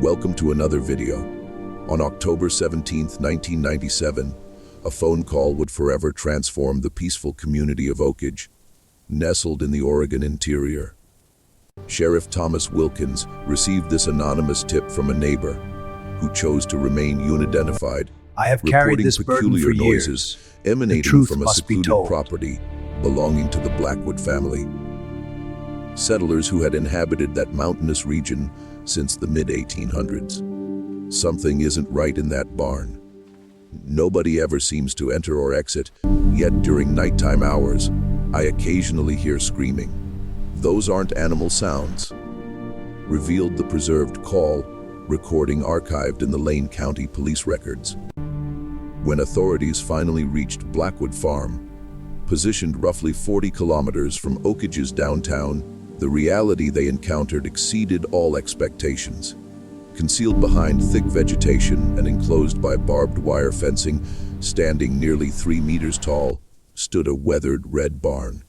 Welcome to another video. On October 17, 1997, a phone call would forever transform the peaceful community of Oakage, nestled in the Oregon interior. Sheriff Thomas Wilkins received this anonymous tip from a neighbor who chose to remain unidentified, I have carried this burden for peculiar years. noises The emanating truth from a must be secluded told. property belonging to the Blackwood family. Settlers who had inhabited that mountainous region since the mid-1800s. Something isn't right in that barn. Nobody ever seems to enter or exit, yet during nighttime hours, I occasionally hear screaming. Those aren't animal sounds, revealed the preserved call recording archived in the Lane County police records. When authorities finally reached Blackwood Farm, positioned roughly 40 kilometers from Oakage's downtown, the reality they encountered exceeded all expectations. Concealed behind thick vegetation and enclosed by barbed wire fencing, standing nearly 3 meters tall, stood a weathered red barn.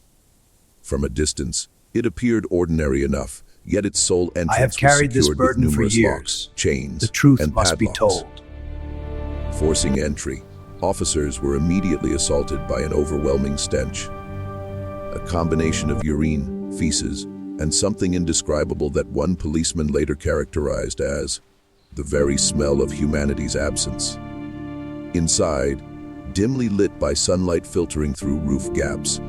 From a distance, it appeared ordinary enough, yet its sole entrance I have carried was this secured with burden for numerous years. locks, chains, The truth and must be padlocks. told. Forcing entry, officers were immediately assaulted by an overwhelming stench. A combination of urine, feces, and something indescribable that one policeman later characterized as the very smell of humanity's absence. Inside, dimly lit by sunlight filtering through roof gaps,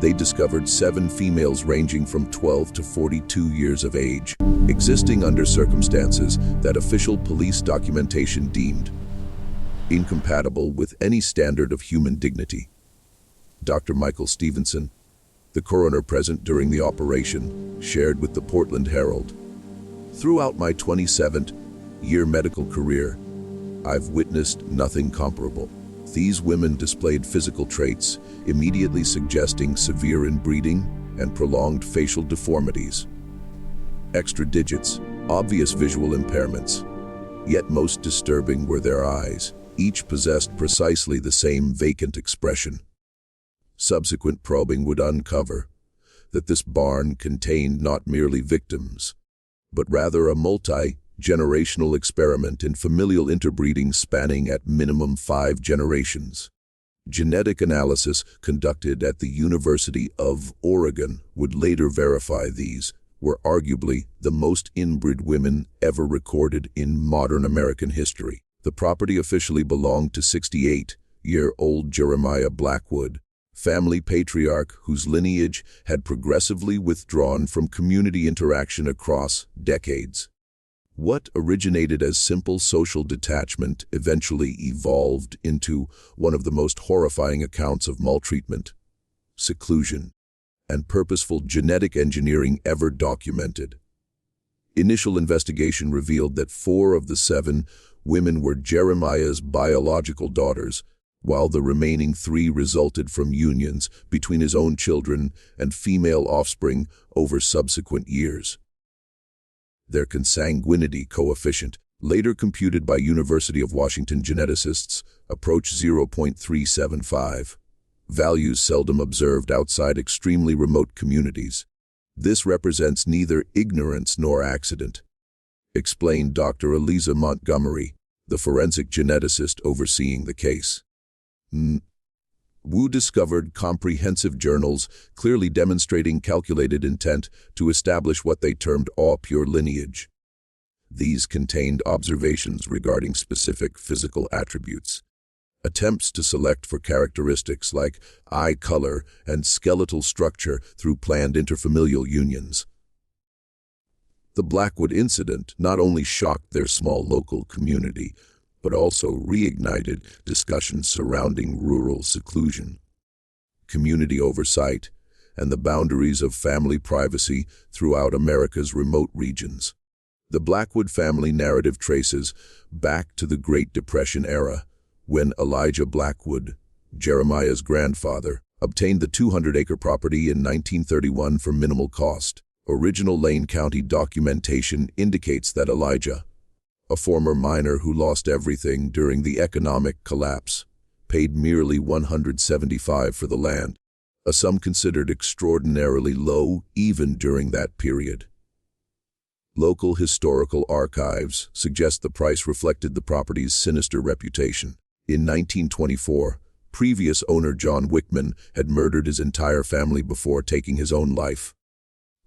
they discovered 7 females ranging from 12 to 42 years of age, existing under circumstances that official police documentation deemed incompatible with any standard of human dignity. Dr. Michael Stevenson, the coroner present during the operation, shared with the Portland Herald. Throughout my 27-year medical career, I've witnessed nothing comparable. These women displayed physical traits immediately suggesting severe inbreeding and prolonged facial deformities. Extra digits, obvious visual impairments. Yet most disturbing were their eyes. Each possessed precisely the same vacant expression. Subsequent probing would uncover that this barn contained not merely victims, but rather a multi-generational experiment in familial interbreeding spanning at minimum 5 generations. Genetic analysis conducted at the University of Oregon would later verify these were arguably the most inbred women ever recorded in modern American history. The property officially belonged to 68-year-old Jeremiah Blackwood, family patriarch whose lineage had progressively withdrawn from community interaction across decades. What originated as simple social detachment eventually evolved into one of the most horrifying accounts of maltreatment, seclusion, and purposeful genetic engineering ever documented. Initial investigation revealed that 4 of the 7 women were Jeremiah's biological daughters, while the remaining 3 resulted from unions between his own children and female offspring over subsequent years. Their consanguinity coefficient, later computed by University of Washington geneticists, approached 0.375, values seldom observed outside extremely remote communities. This represents neither ignorance nor accident, explained Dr. Eliza Montgomery, the forensic geneticist overseeing the case. Wu discovered comprehensive journals clearly demonstrating calculated intent to establish what they termed pure lineage. These contained observations regarding specific physical attributes, attempts to select for characteristics like eye color and skeletal structure through planned interfamilial unions. The Blackwood incident not only shocked their small local community, but also reignited discussions surrounding rural seclusion, community oversight, and the boundaries of family privacy throughout America's remote regions. The Blackwood family narrative traces back to the Great Depression era, when Elijah Blackwood, Jeremiah's grandfather, obtained the 200-acre property in 1931 for minimal cost. Original Lane County documentation indicates that Elijah, a former miner who lost everything during the economic collapse, paid merely $175 for the land, a sum considered extraordinarily low even during that period. Local historical archives suggest the price reflected the property's sinister reputation. In 1924, previous owner John Wickman had murdered his entire family before taking his own life.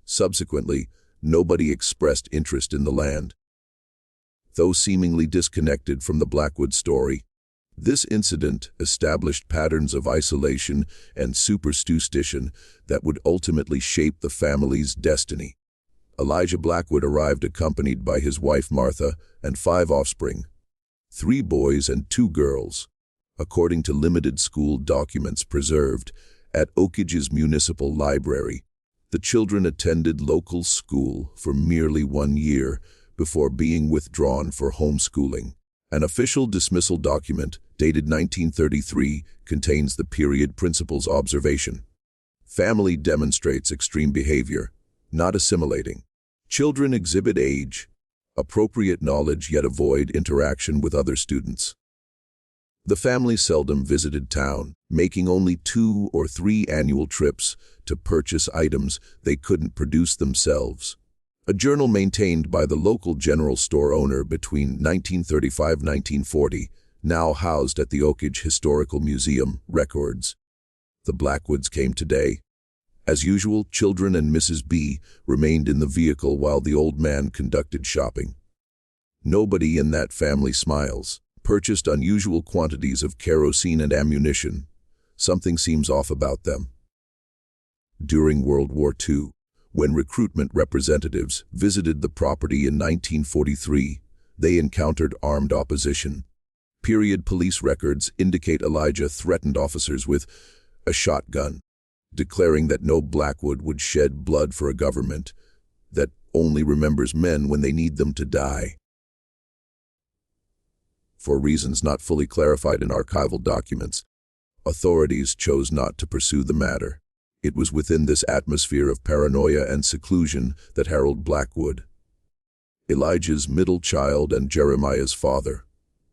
Subsequently, nobody expressed interest in the land. Though seemingly disconnected from the Blackwood story, this incident established patterns of isolation and superstition that would ultimately shape the family's destiny. Elijah Blackwood arrived accompanied by his wife Martha and 5 offspring, 3 boys and 2 girls, according to limited school documents preserved at Oakage's Municipal Library. The children attended local school for merely 1 year before being withdrawn for homeschooling. An official dismissal document, dated 1933, contains the period principal's observation. Family demonstrates extreme behavior, not assimilating. Children exhibit age, appropriate knowledge yet avoid interaction with other students. The family seldom visited town, making only 2 or 3 annual trips to purchase items they couldn't produce themselves. A journal maintained by the local general store owner between 1935–1940, now housed at the Oakage Historical Museum, records. The Blackwoods came today. As usual, children and Mrs. B remained in the vehicle while the old man conducted shopping. Nobody in that family smiles. Purchased unusual quantities of kerosene and ammunition. Something seems off about them. During World War II, when recruitment representatives visited the property in 1943, they encountered armed opposition. Period police records indicate Elijah threatened officers with a shotgun, declaring that no Blackwood would shed blood for a government that only remembers men when they need them to die. For reasons not fully clarified in archival documents, authorities chose not to pursue the matter. It was within this atmosphere of paranoia and seclusion that Harold Blackwood, Elijah's middle child and Jeremiah's father,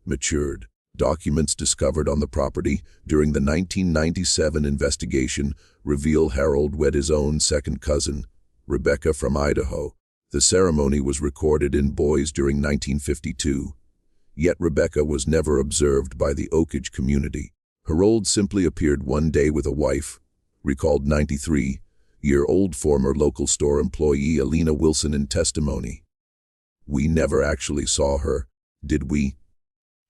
matured. Documents discovered on the property during the 1997 investigation reveal Harold wed his own second cousin, Rebecca from Idaho. The ceremony was recorded in Boise during 1952. Yet Rebecca was never observed by the Oakage community. Harold simply appeared one day with a wife, recalled 93-year-old former local store employee Alina Wilson in testimony. We never actually saw her, did we?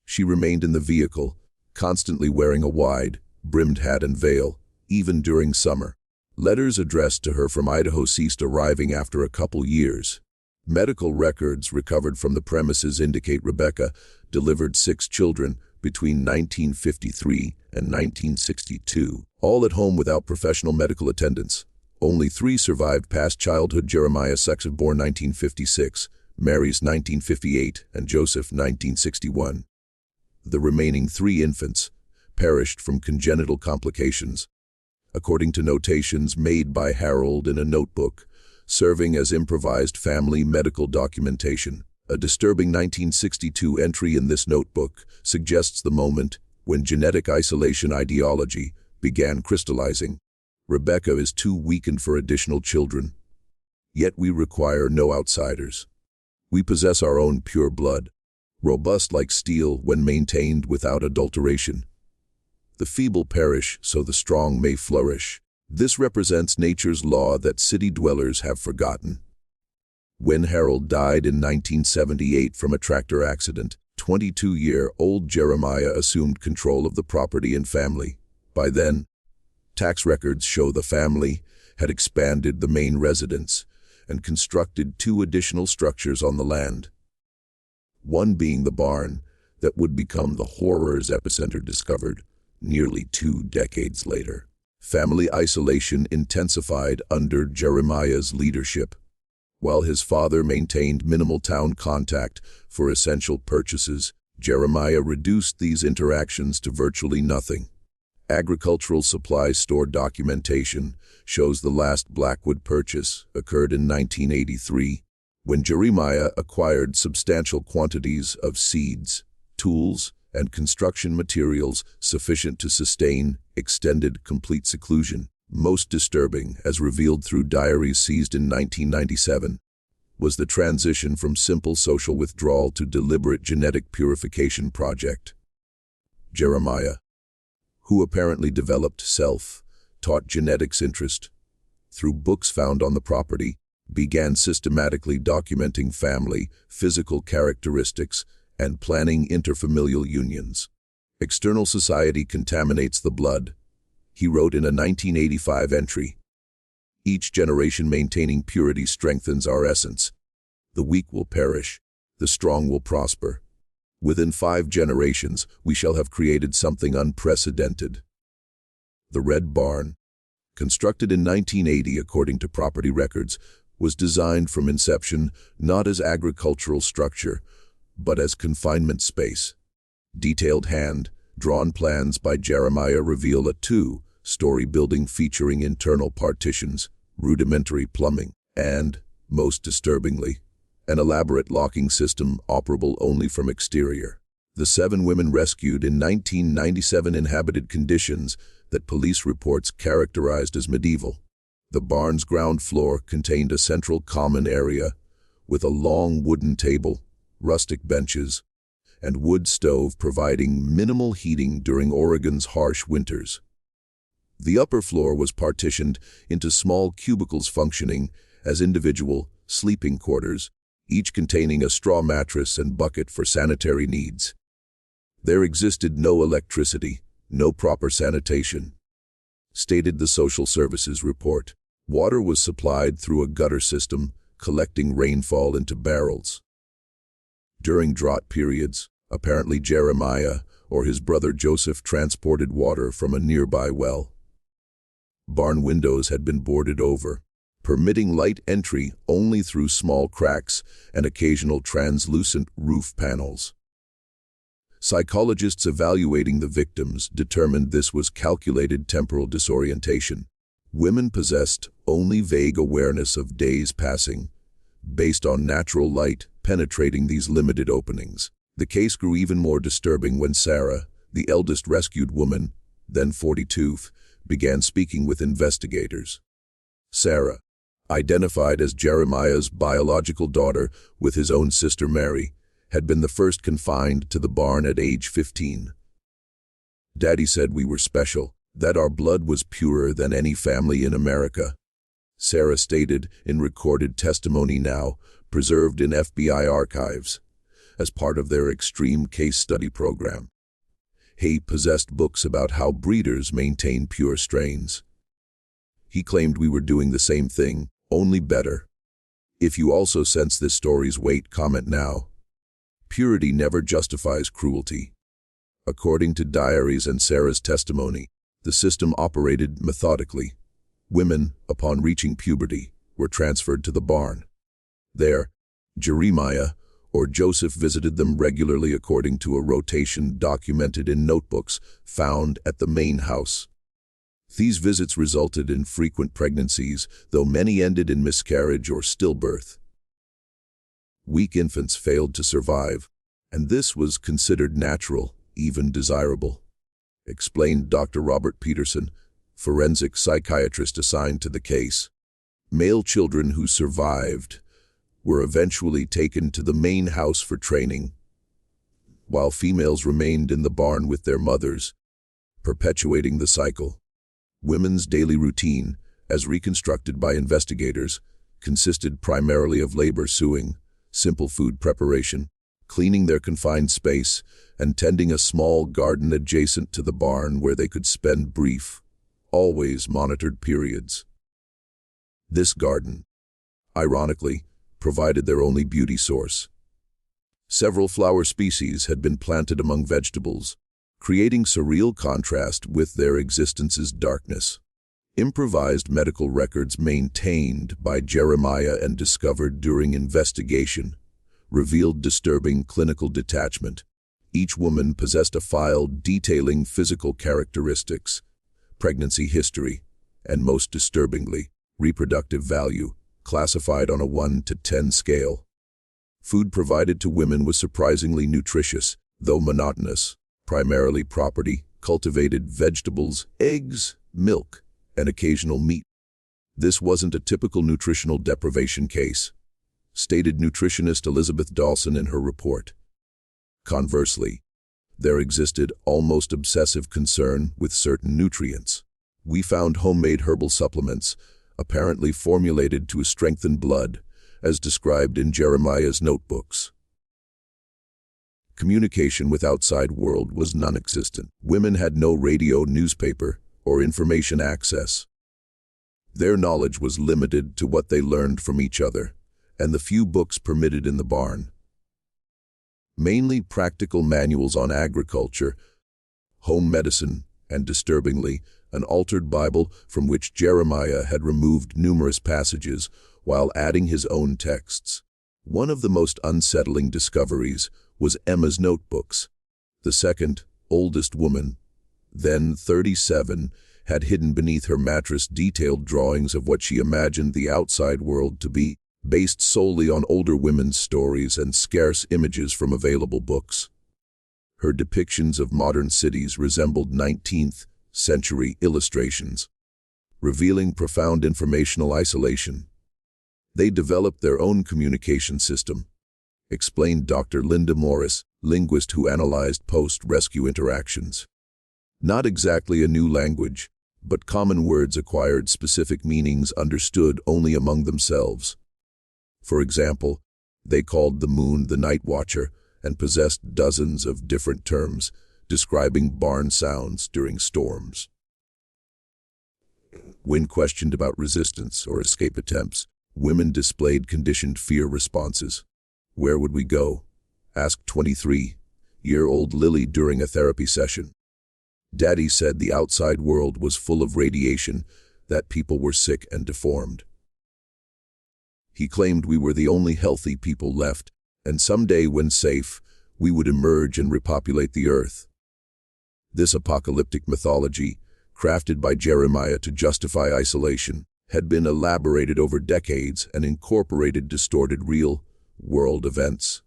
She remained in the vehicle, constantly wearing a wide, brimmed hat and veil, even during summer. Letters addressed to her from Idaho ceased arriving after a couple years. Medical records recovered from the premises indicate Rebecca delivered 6 children between 1953 and 1962, all at home without professional medical attendance. Only 3 survived past childhood: Jeremiah Sexton, born 1956, Mary's 1958, and Joseph 1961. The remaining 3 infants perished from congenital complications, according to notations made by Harold in a notebook, serving as improvised family medical documentation. A disturbing 1962 entry in this notebook suggests the moment when genetic isolation ideology began crystallizing. Rebecca is too weakened for additional children. Yet we require no outsiders. We possess our own pure blood, robust like steel when maintained without adulteration. The feeble perish so the strong may flourish. This represents nature's law that city dwellers have forgotten. When Harold died in 1978 from a tractor accident, 22-year-old Jeremiah assumed control of the property and family. By then, tax records show the family had expanded the main residence and constructed 2 additional structures on the land. One being the barn that would become the horror's epicenter, discovered nearly 2 decades later. Family isolation intensified under Jeremiah's leadership. While his father maintained minimal town contact for essential purchases, Jeremiah reduced these interactions to virtually nothing. Agricultural supplies store documentation shows the last Blackwood purchase occurred in 1983, when Jeremiah acquired substantial quantities of seeds, tools, and construction materials sufficient to sustain extended complete seclusion. Most disturbing, as revealed through diaries seized in 1997, was the transition from simple social withdrawal to deliberate genetic purification project. Jeremiah, who apparently developed self-taught genetics interest through books found on the property, began systematically documenting family, physical characteristics, and planning interfamilial unions. External society contaminates the blood, he wrote in a 1985 entry. Each generation maintaining purity strengthens our essence. The weak will perish, the strong will prosper. Within 5 generations, we shall have created something unprecedented. The Red Barn, constructed in 1980 according to property records, was designed from inception not as agricultural structure, but as confinement space. Detailed hand-drawn plans by Jeremiah reveal a 2-story building featuring internal partitions, rudimentary plumbing, and, most disturbingly, an elaborate locking system operable only from exterior. The 7 women rescued in 1997 inhabited conditions that police reports characterized as medieval. The barn's ground floor contained a central common area with a long wooden table, rustic benches, and wood stove providing minimal heating during Oregon's harsh winters. The upper floor was partitioned into small cubicles functioning as individual sleeping quarters, each containing a straw mattress and bucket for sanitary needs. There existed no electricity, no proper sanitation, stated the Social Services report. Water was supplied through a gutter system, collecting rainfall into barrels. During drought periods, apparently Jeremiah or his brother Joseph transported water from a nearby well. Barn windows had been boarded over, permitting light entry only through small cracks and occasional translucent roof panels. Psychologists evaluating the victims determined this was calculated temporal disorientation. Women possessed only vague awareness of days passing, based on natural light penetrating these limited openings. The case grew even more disturbing when Sarah, the eldest rescued woman, then 42, began speaking with investigators. Sarah, identified as Jeremiah's biological daughter with his own sister Mary, had been the first confined to the barn at age 15. Daddy said we were special, that our blood was purer than any family in America, Sarah stated in recorded testimony now preserved in FBI archives as part of their extreme case study program. He possessed books about how breeders maintain pure strains. He claimed we were doing the same thing, only better. If you also sense this story's weight, comment now. Purity never justifies cruelty. According to diaries and Sarah's testimony, the system operated methodically. Women, upon reaching puberty, were transferred to the barn. There, Jeremiah or Joseph visited them regularly according to a rotation documented in notebooks found at the main house. These visits resulted in frequent pregnancies, though many ended in miscarriage or stillbirth. Weak infants failed to survive, and this was considered natural, even desirable, explained Dr. Robert Peterson, forensic psychiatrist assigned to the case. Male children who survived were eventually taken to the main house for training, while females remained in the barn with their mothers, perpetuating the cycle. Women's daily routine, as reconstructed by investigators, consisted primarily of labor sewing, simple food preparation, cleaning their confined space, and tending a small garden adjacent to the barn where they could spend brief, always monitored periods. This garden, ironically, provided their only beauty source. Several flower species had been planted among vegetables, creating surreal contrast with their existence's darkness. Improvised medical records maintained by Jeremiah and discovered during investigation revealed disturbing clinical detachment. Each woman possessed a file detailing physical characteristics, pregnancy history, and most disturbingly, reproductive value, classified on a 1 to 10 scale. Food provided to women was surprisingly nutritious, though monotonous, primarily property, cultivated vegetables, eggs, milk, and occasional meat. This wasn't a typical nutritional deprivation case. stated nutritionist Elizabeth Dawson in her report. Conversely, there existed almost obsessive concern with certain nutrients. We found homemade herbal supplements, apparently formulated to strengthen blood, as described in Jeremiah's notebooks. Communication with outside world was non-existent. Women had no radio, newspaper, or information access. Their knowledge was limited to what they learned from each other, and the few books permitted in the barn. Mainly practical manuals on agriculture, home medicine, and disturbingly, an altered Bible from which Jeremiah had removed numerous passages while adding his own texts. One of the most unsettling discoveries was Emma's notebooks. The second, oldest woman, then 37, had hidden beneath her mattress detailed drawings of what she imagined the outside world to be, based solely on older women's stories and scarce images from available books. Her depictions of modern cities resembled 19th-century illustrations, revealing profound informational isolation. They developed their own communication system, explained Dr. Linda Morris, linguist who analyzed post-rescue interactions. Not exactly a new language, but common words acquired specific meanings understood only among themselves. For example, they called the moon the night watcher and possessed dozens of different terms describing barn sounds during storms. When questioned about resistance or escape attempts, women displayed conditioned fear responses. "Where would we go?" asked 23-year-old Lily during a therapy session. "Daddy said the outside world was full of radiation, that people were sick and deformed. He claimed we were the only healthy people left, and someday, when safe, we would emerge and repopulate the earth." This apocalyptic mythology, crafted by Jeremiah to justify isolation, had been elaborated over decades and incorporated distorted real-world events.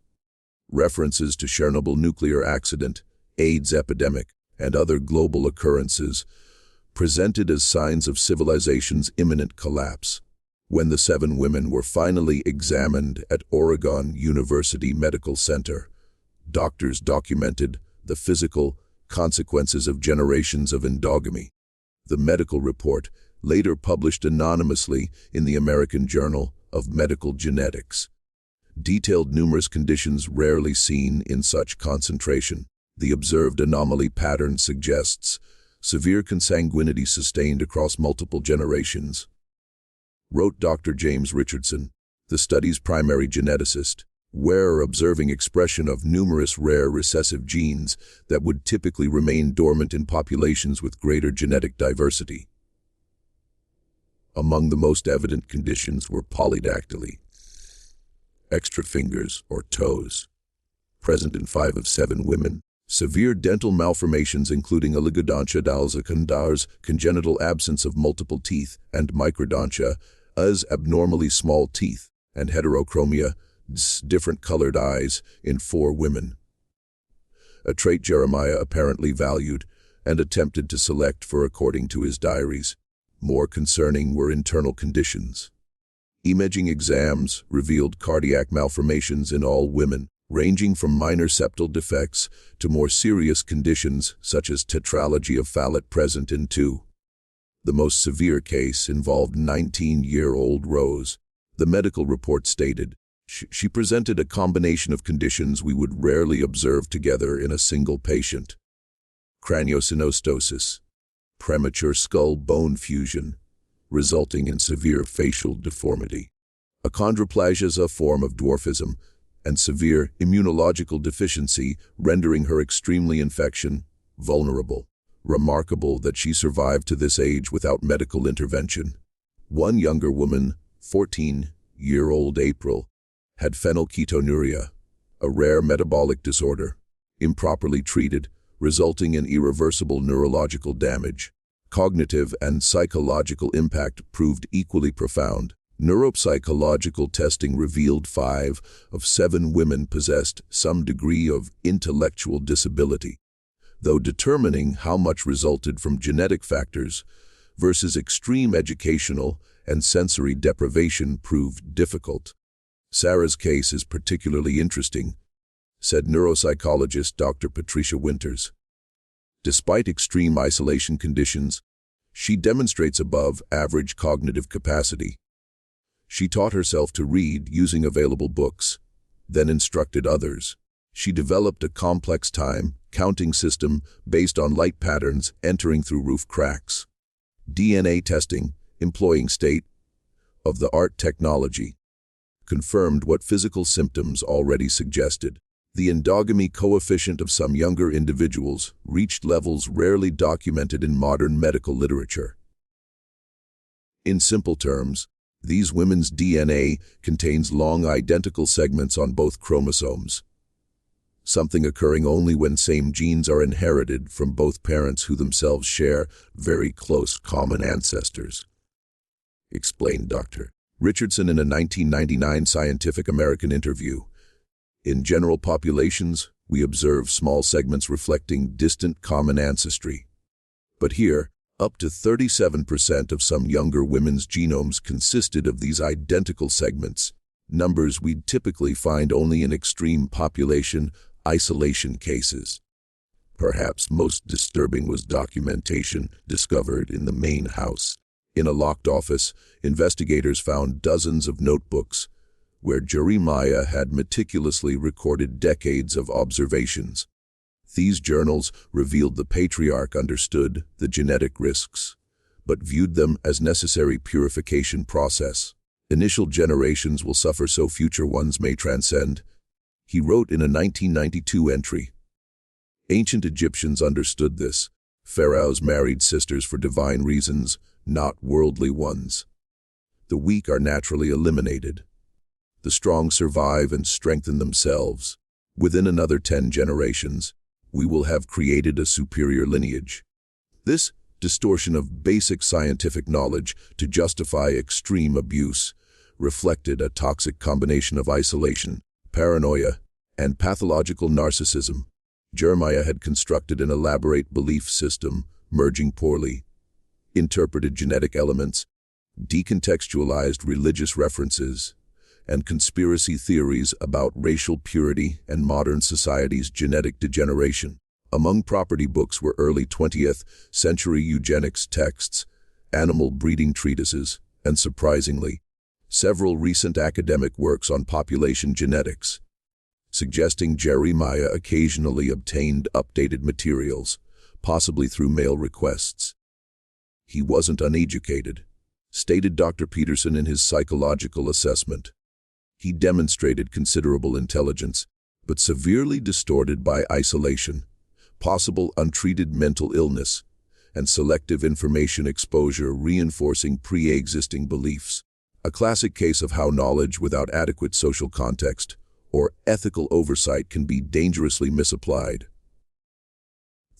References to Chernobyl nuclear accident, AIDS epidemic, and other global occurrences presented as signs of civilization's imminent collapse. When the 7 women were finally examined at Oregon University Medical Center, doctors documented the physical consequences of generations of endogamy. The medical report, later published anonymously in the American Journal of Medical Genetics, detailed numerous conditions rarely seen in such concentration. The observed anomaly pattern suggests severe consanguinity sustained across multiple generations, wrote Dr. James Richardson, the study's primary geneticist. We're observing expression of numerous rare recessive genes that would typically remain dormant in populations with greater genetic diversity. Among the most evident conditions were polydactyly, extra fingers or toes, present in 5 of 7 women, severe dental malformations including oligodontia dalsacundars, congenital absence of multiple teeth, and microdontia, as abnormally small teeth, and heterochromia, different colored eyes, in 4 women. A trait Jeremiah apparently valued and attempted to select for according to his diaries. More concerning were internal conditions. Imaging exams revealed cardiac malformations in all women, ranging from minor septal defects to more serious conditions such as tetralogy of Fallot present in 2. The most severe case involved 19-year-old Rose. The medical report stated, she presented a combination of conditions we would rarely observe together in a single patient. Craniosynostosis, premature skull bone fusion, resulting in severe facial deformity. Achondroplasia, a form of dwarfism, and severe immunological deficiency, rendering her extremely infection vulnerable. Remarkable that she survived to this age without medical intervention. One younger woman, 14-year-old April, had phenylketonuria, a rare metabolic disorder, improperly treated, resulting in irreversible neurological damage. Cognitive and psychological impact proved equally profound. Neuropsychological testing revealed 5 of 7 women possessed some degree of intellectual disability, though determining how much resulted from genetic factors versus extreme educational and sensory deprivation proved difficult. Sarah's case is particularly interesting, said neuropsychologist Dr. Patricia Winters. Despite extreme isolation conditions, she demonstrates above-average cognitive capacity. She taught herself to read using available books, then instructed others. She developed a complex time-counting system based on light patterns entering through roof cracks. DNA testing, employing state-of-the-art technology, confirmed what physical symptoms already suggested. The endogamy coefficient of some younger individuals reached levels rarely documented in modern medical literature. In simple terms, these women's DNA contains long identical segments on both chromosomes, something occurring only when same genes are inherited from both parents who themselves share very close common ancestors, explained Dr. Richardson in a 1999 Scientific American interview. In general populations, we observe small segments reflecting distant common ancestry. But here, up to 37% of some younger women's genomes consisted of these identical segments, numbers we'd typically find only in extreme population isolation cases. Perhaps most disturbing was documentation discovered in the main house. In a locked office, investigators found dozens of notebooks where Jeremiah had meticulously recorded decades of observations. These journals revealed the patriarch understood the genetic risks, but viewed them as necessary purification process. Initial generations will suffer so future ones may transcend, he wrote in a 1992 entry. Ancient Egyptians understood this. Pharaohs married sisters for divine reasons, not worldly ones. The weak are naturally eliminated. The strong survive and strengthen themselves. Within another 10 generations, we will have created a superior lineage. This distortion of basic scientific knowledge to justify extreme abuse reflected a toxic combination of isolation, paranoia, and pathological narcissism. Jeremiah had constructed an elaborate belief system, merging poorly interpreted genetic elements, decontextualized religious references, and conspiracy theories about racial purity and modern society's genetic degeneration. Among property books were early 20th century eugenics texts, animal breeding treatises, and surprisingly, several recent academic works on population genetics, suggesting Jeremiah occasionally obtained updated materials, possibly through mail requests. He wasn't uneducated, stated Dr. Peterson in his psychological assessment. He demonstrated considerable intelligence, but severely distorted by isolation, possible untreated mental illness, and selective information exposure reinforcing pre-existing beliefs. A classic case of how knowledge without adequate social context or ethical oversight can be dangerously misapplied.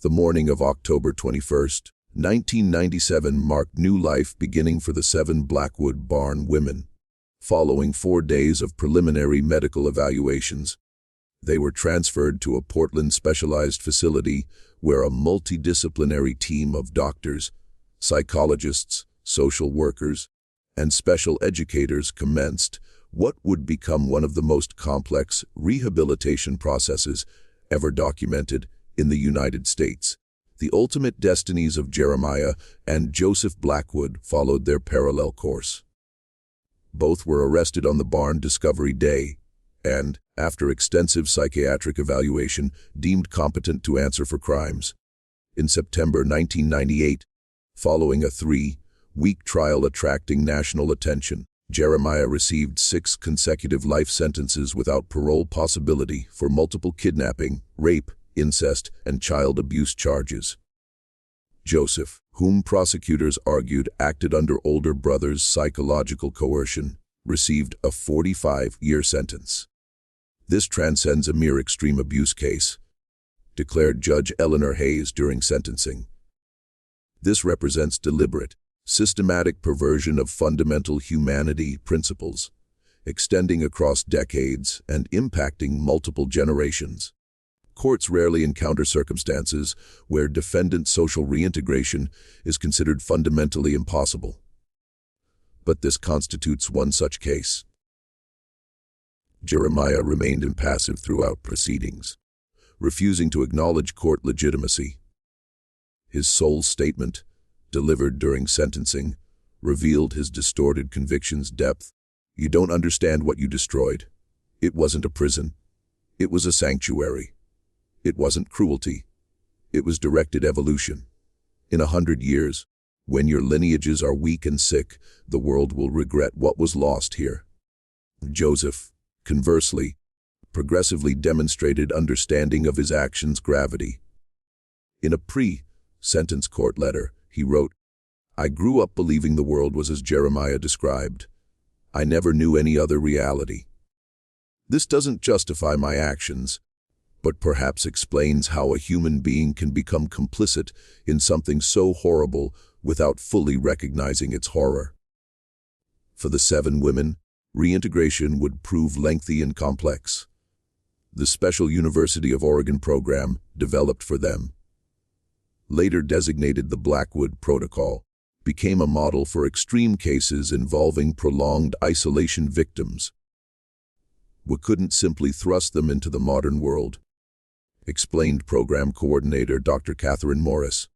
The morning of October 21st, 1997 marked new life beginning for the 7 Blackwood Barn women. Following 4 days of preliminary medical evaluations, they were transferred to a Portland specialized facility where a multidisciplinary team of doctors, psychologists, social workers, and special educators commenced what would become one of the most complex rehabilitation processes ever documented in the United States. The ultimate destinies of Jeremiah and Joseph Blackwood followed their parallel course. Both were arrested on the barn discovery day and, after extensive psychiatric evaluation, deemed competent to answer for crimes. In September 1998, following a 3-week trial attracting national attention, Jeremiah received 6 consecutive life sentences without parole possibility for multiple kidnapping, rape, incest, and child abuse charges. Joseph, whom prosecutors argued acted under older brother's psychological coercion, received a 45-year sentence. This transcends a mere extreme abuse case, declared Judge Eleanor Hayes during sentencing. This represents deliberate, systematic perversion of fundamental humanity principles, extending across decades and impacting multiple generations. Courts rarely encounter circumstances where defendant social reintegration is considered fundamentally impossible. But this constitutes one such case. Jeremiah remained impassive throughout proceedings, refusing to acknowledge court legitimacy. His sole statement, delivered during sentencing, revealed his distorted conviction's depth. "You don't understand what you destroyed. It wasn't a prison. It was a sanctuary. It wasn't cruelty. It was directed evolution. In 100 years, when your lineages are weak and sick, the world will regret what was lost here." Joseph, conversely, progressively demonstrated understanding of his actions' gravity. In a pre-sentence court letter, he wrote, "I grew up believing the world was as Jeremiah described. I never knew any other reality. This doesn't justify my actions, but perhaps explains how a human being can become complicit in something so horrible without fully recognizing its horror." For the 7 women, reintegration would prove lengthy and complex. The Special University of Oregon program, developed for them, later designated the Blackwood Protocol, became a model for extreme cases involving prolonged isolation victims. "We couldn't simply thrust them into the modern world," explained program coordinator Dr. Catherine Morris.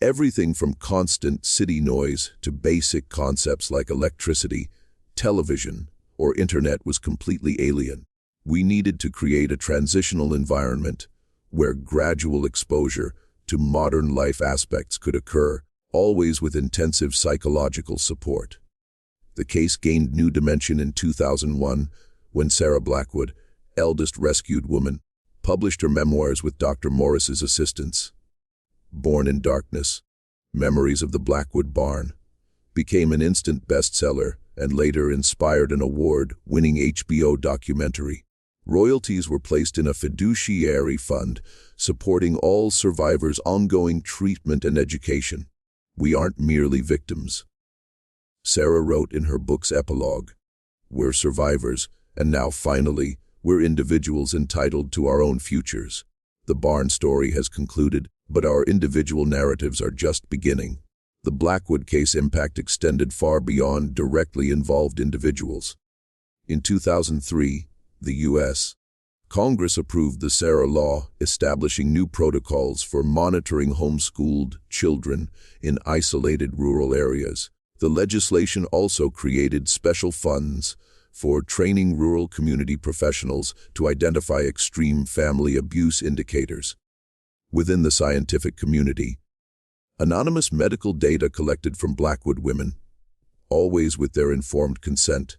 "Everything from constant city noise to basic concepts like electricity, television, or internet was completely alien. We needed to create a transitional environment where gradual exposure to modern life aspects could occur, always with intensive psychological support." The case gained new dimension in 2001 when Sarah Blackwood, eldest rescued woman, published her memoirs with Dr. Morris's assistance. Born in Darkness, Memories of the Blackwood Barn became an instant bestseller and later inspired an award-winning HBO documentary. Royalties were placed in a fiduciary fund, supporting all survivors' ongoing treatment and education. "We aren't merely victims," Sarah wrote in her book's epilogue. "We're survivors, and now finally, we're individuals entitled to our own futures. The barn story has concluded, but our individual narratives are just beginning." The Blackwood case impact extended far beyond directly involved individuals. In 2003, the U.S. Congress approved the SARA law, establishing new protocols for monitoring homeschooled children in isolated rural areas. The legislation also created special funds for training rural community professionals to identify extreme family abuse indicators. Within the scientific community, anonymous medical data collected from Blackwood women, always with their informed consent,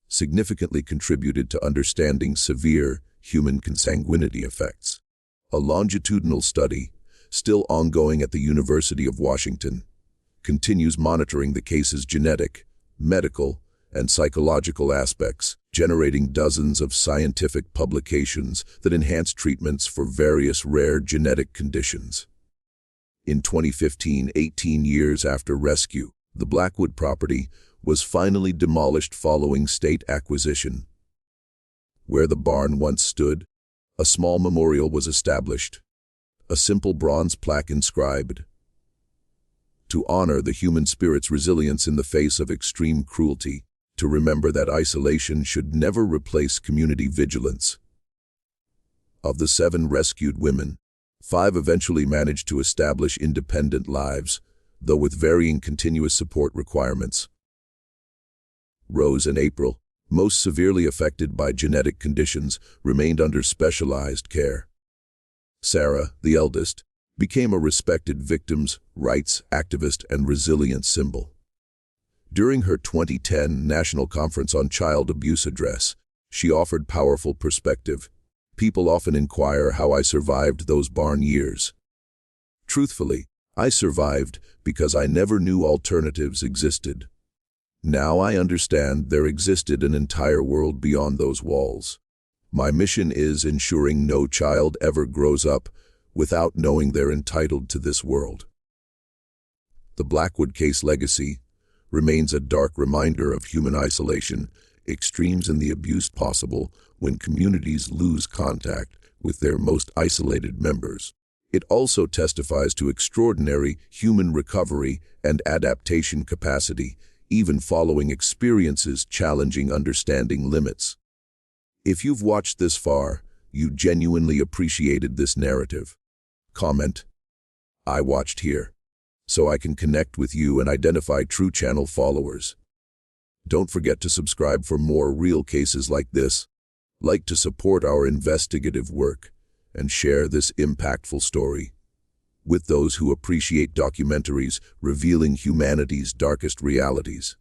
significantly contributed to understanding severe human consanguinity effects. A longitudinal study, still ongoing at the University of Washington, continues monitoring the case's genetic, medical, and psychological aspects, generating dozens of scientific publications that enhance treatments for various rare genetic conditions. In 2015, 18 years after rescue, the Blackwood property was finally demolished following state acquisition. Where the barn once stood, a small memorial was established, a simple bronze plaque inscribed, "To honor the human spirit's resilience in the face of extreme cruelty, to remember that isolation should never replace community vigilance." Of the 7 rescued women, 5 eventually managed to establish independent lives, though with varying continuous support requirements. Rose and April, most severely affected by genetic conditions, remained under specialized care. Sarah, the eldest, became a respected victims' rights activist and resilience symbol. During her 2010 National Conference on Child Abuse address, she offered powerful perspective. "People often inquire how I survived those barn years. Truthfully, I survived because I never knew alternatives existed. Now I understand there existed an entire world beyond those walls. My mission is ensuring no child ever grows up without knowing they're entitled to this world." The Blackwood case legacy remains a dark reminder of human isolation, extremes in the abuse possible when communities lose contact with their most isolated members. It also testifies to extraordinary human recovery and adaptation capacity, even following experiences challenging understanding limits. If you've watched this far, you genuinely appreciated this narrative. Comment, "I watched here," so I can connect with you and identify true channel followers. Don't forget to subscribe for more real cases like this. Like to support our investigative work and share this impactful story with those who appreciate documentaries revealing humanity's darkest realities.